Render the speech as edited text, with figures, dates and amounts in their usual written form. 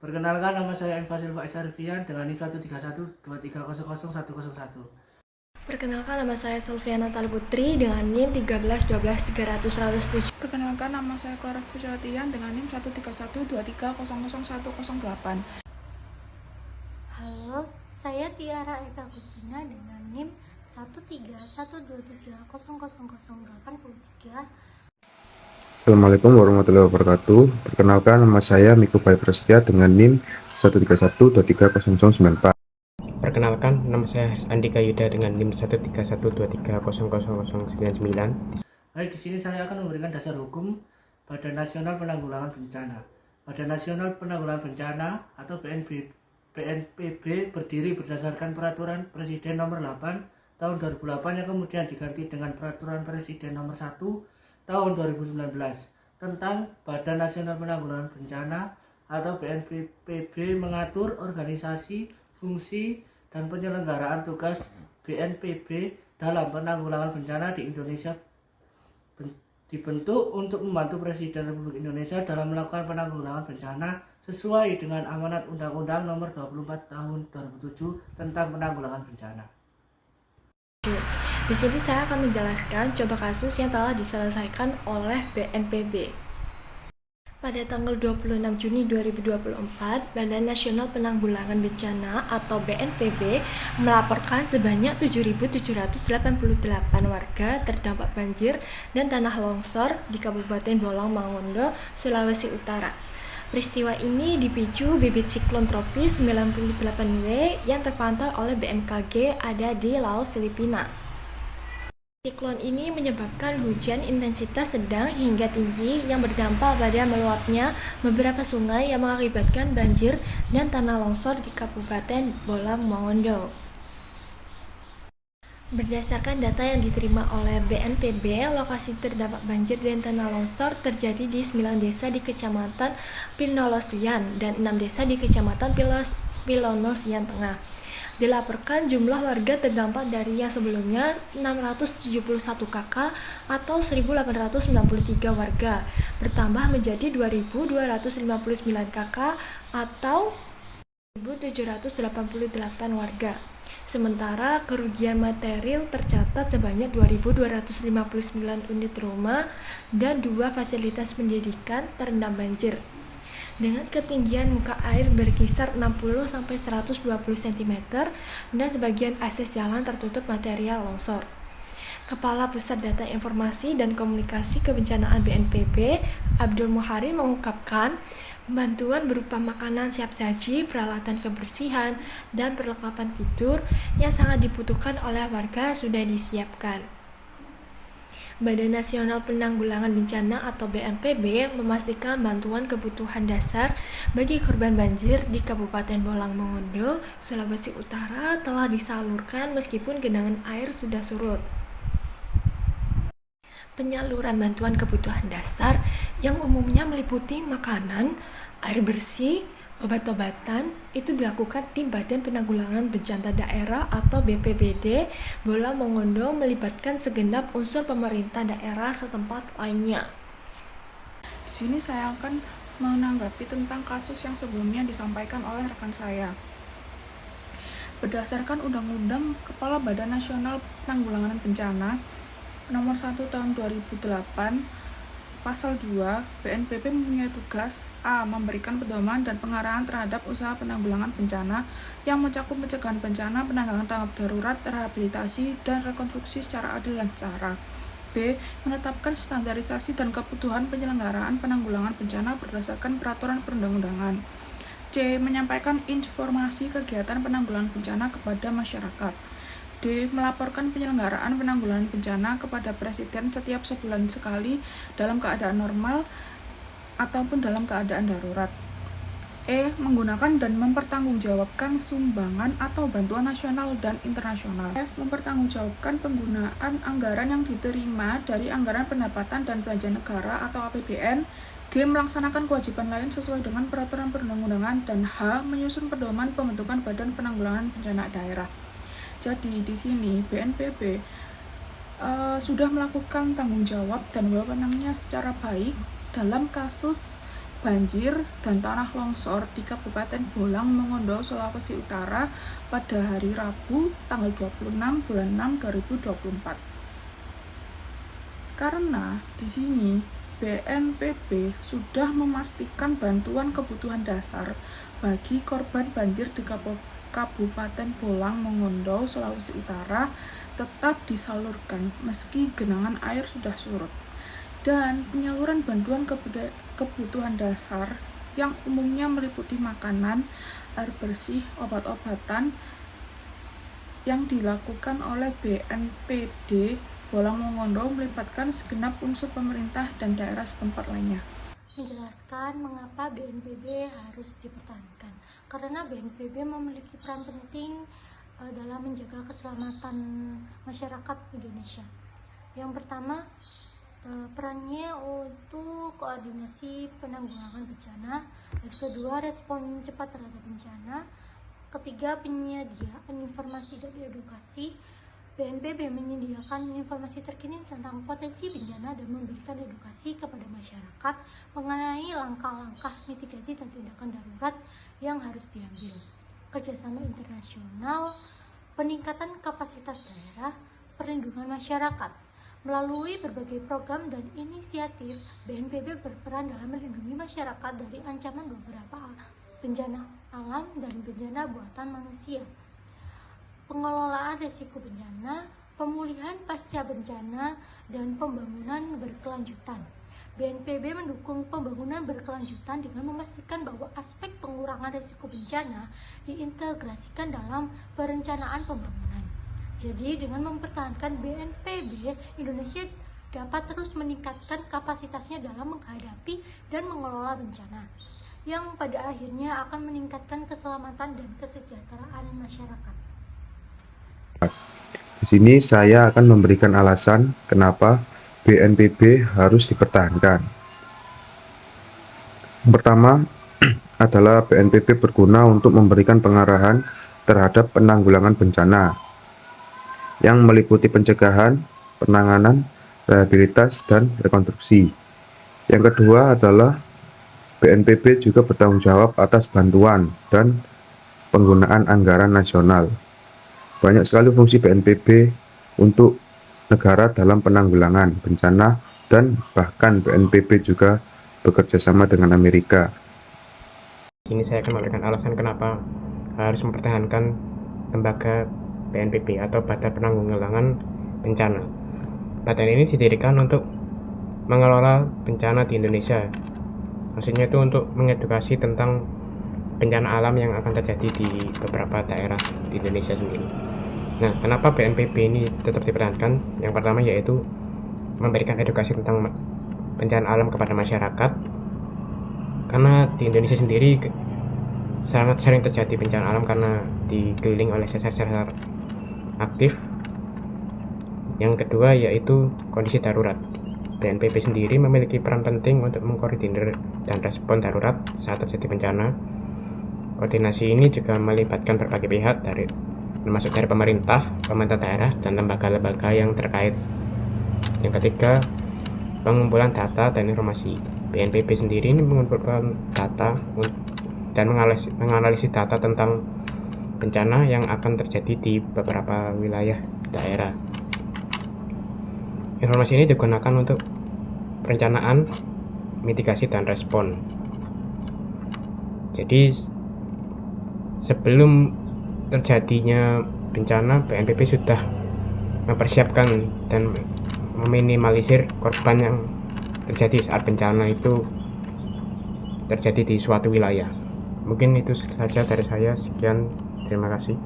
Perkenalkan, nama saya M. Fasil Faiz Arfian dengan NIM 13123000101. Perkenalkan, nama saya Selviana Talputri dengan NIM 1312100-107. Perkenalkan, nama saya Clara Fusyatian dengan NIM 13123000108. Halo, saya Tiara Eka Kusina dengan NIM 13123000083. Assalamualaikum warahmatullahi wabarakatuh. Perkenalkan, nama saya Miko Bayi Prasetya dengan NIM 131230094. Perkenalkan, nama saya Andika Yuda dengan NIM 13123000099. Baik, di sini saya akan memberikan dasar hukum Badan Nasional Penanggulangan Bencana. Badan Nasional Penanggulangan Bencana atau BNPB berdiri berdasarkan Peraturan Presiden Nomor 8 Tahun 2008 yang kemudian diganti dengan Peraturan Presiden Nomor 1 Tahun 2019 tentang Badan Nasional Penanggulangan Bencana atau BNPB mengatur organisasi, fungsi, dan penyelenggaraan tugas BNPB dalam penanggulangan bencana di Indonesia. Dibentuk untuk membantu Presiden Republik Indonesia dalam melakukan penanggulangan bencana sesuai dengan amanat Undang-Undang Nomor 24 Tahun 2007 tentang penanggulangan bencana. Di sini saya akan menjelaskan contoh kasus yang telah diselesaikan oleh BNPB. Pada tanggal 26 Juni 2024, Badan Nasional Penanggulangan Bencana atau BNPB melaporkan sebanyak 7.788 warga terdampak banjir dan tanah longsor di Kabupaten Bolang Mongondo, Sulawesi Utara. Peristiwa ini dipicu bibit siklon tropis 98W yang terpantau oleh BMKG ada di Laut Filipina. Siklon ini menyebabkan hujan intensitas sedang hingga tinggi yang berdampak pada meluapnya beberapa sungai yang mengakibatkan banjir dan tanah longsor di Kabupaten Bolang Mongondo. Berdasarkan data yang diterima oleh BNPB, lokasi terdampak banjir dan tanah longsor terjadi di 9 desa di Kecamatan Pinolosian dan 6 desa di Kecamatan Pilonosian Tengah. Dilaporkan jumlah warga terdampak dari yang sebelumnya 671 kakak atau 1.893 warga bertambah menjadi 2.259 kakak atau 1.788 warga. Sementara kerugian material tercatat sebanyak 2.259 unit rumah dan 2 fasilitas pendidikan terendam banjir dengan ketinggian muka air berkisar 60-120 cm dan sebagian akses jalan tertutup material longsor. Kepala Pusat Data Informasi dan Komunikasi Kebencanaan BNPB, Abdul Muhari mengungkapkan, bantuan berupa makanan siap saji, peralatan kebersihan, dan perlengkapan tidur yang sangat dibutuhkan oleh warga sudah disiapkan. Badan Nasional Penanggulangan Bencana atau BNPB memastikan bantuan kebutuhan dasar bagi korban banjir di Kabupaten Bolang Mongondo, Sulawesi Utara telah disalurkan meskipun genangan air sudah surut. Penyaluran bantuan kebutuhan dasar yang umumnya meliputi makanan, air bersih, obat-obatan itu dilakukan tim Badan Penanggulangan Bencana Daerah atau BPBD Bolang Mongondo melibatkan segenap unsur pemerintah daerah setempat lainnya. Di sini saya akan menanggapi tentang kasus yang sebelumnya disampaikan oleh rekan saya. Berdasarkan Undang-Undang Kepala Badan Nasional Penanggulangan Bencana Nomor 1 Tahun 2008, Pasal 2, BNPB mempunyai tugas A. Memberikan pedoman dan pengarahan terhadap usaha penanggulangan bencana yang mencakup pencegahan bencana, penanggulangan tanggap darurat, rehabilitasi, dan rekonstruksi secara adil dan secara. B. Menetapkan standarisasi dan kebutuhan penyelenggaraan penanggulangan bencana berdasarkan peraturan perundang-undangan. C. Menyampaikan informasi kegiatan penanggulangan bencana kepada masyarakat. D. Melaporkan penyelenggaraan penanggulangan bencana kepada Presiden setiap sebulan sekali dalam keadaan normal ataupun dalam keadaan darurat. E. Menggunakan dan mempertanggungjawabkan sumbangan atau bantuan nasional dan internasional. F. Mempertanggungjawabkan penggunaan anggaran yang diterima dari anggaran pendapatan dan belanja negara atau APBN. G. Melaksanakan kewajiban lain sesuai dengan peraturan perundang-undangan. Dan H. Menyusun pedoman pembentukan Badan Penanggulangan Bencana Daerah. Jadi di sini BNPB sudah melakukan tanggung jawab dan wewenangnya secara baik dalam kasus banjir dan tanah longsor di Kabupaten Bolang, Mongondo, Sulawesi Utara pada hari Rabu tanggal 26 bulan 6 2024. Karena di sini BNPB sudah memastikan bantuan kebutuhan dasar bagi korban banjir di Kabupaten Bolang, Mongondo, Sulawesi Utara tetap disalurkan meski genangan air sudah surut. Dan penyaluran bantuan kebutuhan dasar yang umumnya meliputi makanan, air bersih, obat-obatan yang dilakukan oleh BNPD Bolang Mongondo melibatkan segenap unsur pemerintah dan daerah setempat lainnya. Menjelaskan mengapa BNPB harus dipertahankan. Karena BNPB memiliki peran penting dalam menjaga keselamatan masyarakat Indonesia. Yang pertama, perannya untuk koordinasi penanggulangan bencana. Yang kedua, respon cepat terhadap bencana. Ketiga, penyediaan informasi dan edukasi. BNPB menyediakan informasi terkini tentang potensi bencana dan memberikan edukasi kepada masyarakat mengenai langkah-langkah mitigasi dan tindakan darurat yang harus diambil. Kerjasama internasional, peningkatan kapasitas daerah, perlindungan masyarakat. Melalui berbagai program dan inisiatif, BNPB berperan dalam melindungi masyarakat dari ancaman beberapa bencana alam dan bencana buatan manusia. Pengelolaan risiko bencana, pemulihan pasca bencana, dan pembangunan berkelanjutan. BNPB mendukung pembangunan berkelanjutan dengan memastikan bahwa aspek pengurangan risiko bencana diintegrasikan dalam perencanaan pembangunan. Jadi dengan mempertahankan BNPB, Indonesia dapat terus meningkatkan kapasitasnya dalam menghadapi dan mengelola bencana, yang pada akhirnya akan meningkatkan keselamatan dan kesejahteraan masyarakat. Di sini saya akan memberikan alasan kenapa BNPB harus dipertahankan. Yang pertama adalah BNPB berguna untuk memberikan pengarahan terhadap penanggulangan bencana yang meliputi pencegahan, penanganan, rehabilitas, dan rekonstruksi. Yang kedua adalah BNPB juga bertanggung jawab atas bantuan dan penggunaan anggaran nasional. Banyak sekali fungsi BNPB untuk negara dalam penanggulangan bencana, dan bahkan BNPB juga bekerja sama dengan Amerika. Di sini saya akan memberikan alasan kenapa harus mempertahankan lembaga BNPB atau Badan Penanggulangan Bencana. Badan ini didirikan untuk mengelola bencana di Indonesia. Maksudnya itu untuk mengedukasi tentang bencana alam yang akan terjadi di beberapa daerah di Indonesia sendiri. Nah, kenapa BNPB ini tetap dipertahankan? Yang pertama yaitu memberikan edukasi tentang bencana alam kepada masyarakat. Karena di Indonesia sendiri sangat sering terjadi bencana alam karena dikelilingi oleh sesar-sesar aktif. Yang kedua yaitu kondisi darurat. BNPB sendiri memiliki peran penting untuk mengkoordinir dan respon darurat saat terjadi bencana. Koordinasi ini juga melibatkan berbagai pihak termasuk dari pemerintah daerah, dan lembaga-lembaga yang terkait. Yang ketiga, pengumpulan data dan informasi. BNPB sendiri ini mengumpulkan data dan menganalisis data tentang bencana yang akan terjadi di beberapa wilayah daerah. Informasi ini digunakan untuk perencanaan, mitigasi, dan respon. Jadi sebelum terjadinya bencana, BNPB sudah mempersiapkan dan meminimalisir korban yang terjadi saat bencana itu terjadi di suatu wilayah. Mungkin itu saja dari saya. Sekian, terima kasih.